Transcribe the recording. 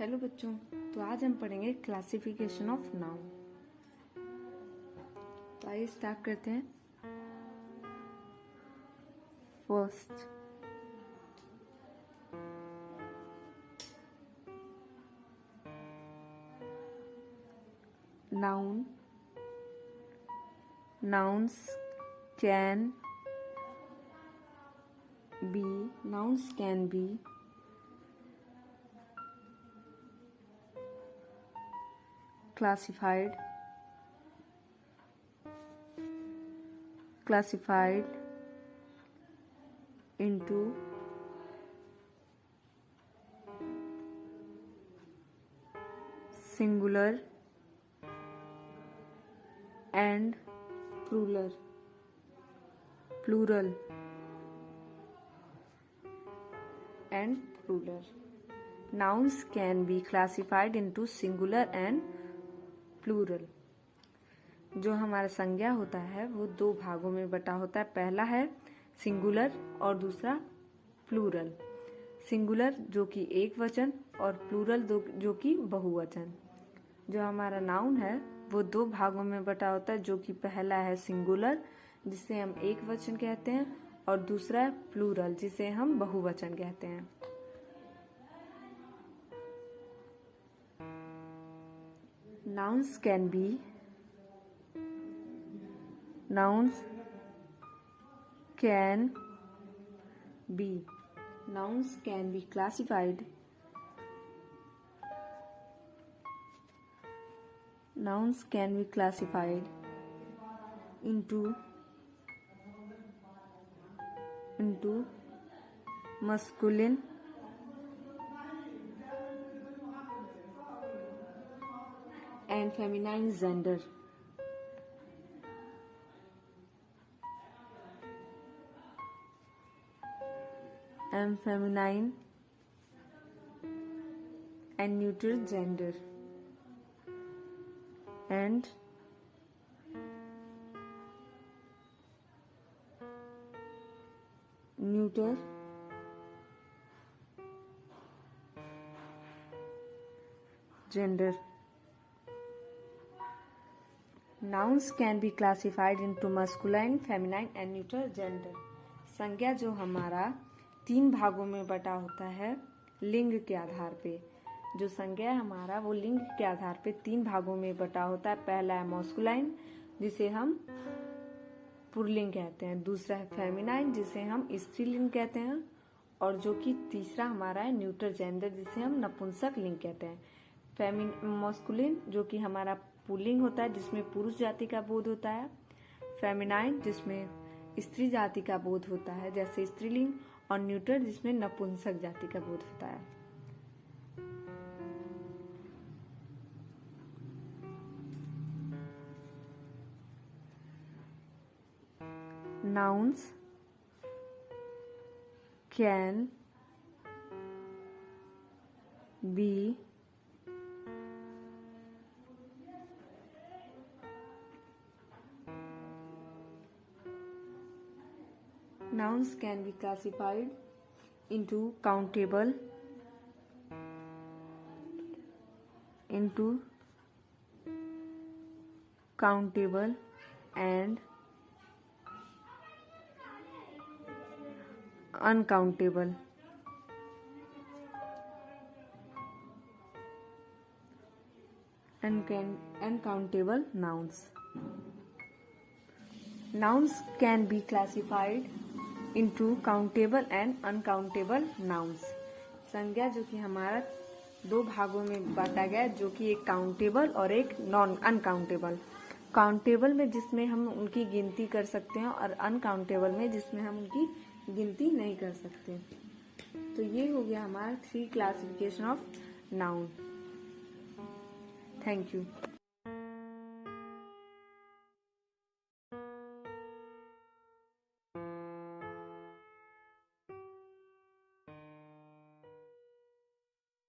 Hello बच्चों, तो आज हम पढ़ेंगे क्लासिफिकेशन ऑफ नाउन। तो आइए स्टार्ट करते हैं। First, noun. Nouns can be classified into singular and plural. Nouns can be classified into singular and plural. जो हमारा संज्ञा होता है वो दो भागों में बटा होता है। पहला है सिंगुलर और दूसरा प्लूरल। सिंगुलर जो कि एक वचन और प्लूरल जो कि बहुवचन। जो हमारा नाउन है वो दो भागों में बटा होता है, जो कि पहला है सिंगुलर जिसे हम एक वचन कहते हैं और दूसरा है प्लूरल जिसे हम बहुवचन कहते हैं। Nouns can be classified into masculine and feminine gender. Feminine and neuter gender. And neuter gender. Nouns can be classified into masculine, feminine and neuter gender. संज्ञा जो हमारा तीन भागों में बटा होता है लिंग के आधार पे। जो संज्ञा हमारा वो लिंग के आधार पे तीन भागों में बटा होता है। पहला है मॉस्कुलाइन जिसे हम पुल्लिंग कहते हैं, दूसरा है फेमिनाइन जिसे हम स्त्रीलिंग कहते हैं और जो कि तीसरा हमारा है न्यूटर जेंडर जिसे हम नपुंसक लिंग कहते हैं। मॉस्कुलिन जो कि हमारा पुल्लिंग होता है जिसमें पुरुष जाति का बोध होता है। फेमिनाइन जिसमें स्त्री जाति का बोध होता है जैसे स्त्रीलिंग, और न्यूटर जिसमें नपुंसक जाति का बोध होता है। Nouns can be classified into countable and uncountable. Uncountable nouns. Nouns can be classified into countable and uncountable nouns. संज्ञा जो कि हमारा दो भागों में बांटा गया है, जो कि एक काउंटेबल और एक नॉन अनकाउंटेबल। काउंटेबल में जिसमें हम उनकी गिनती कर सकते हैं और अनकाउंटेबल में जिसमें हम उनकी गिनती नहीं कर सकते। तो ये हो गया हमारा 3 classification of noun. Thank you.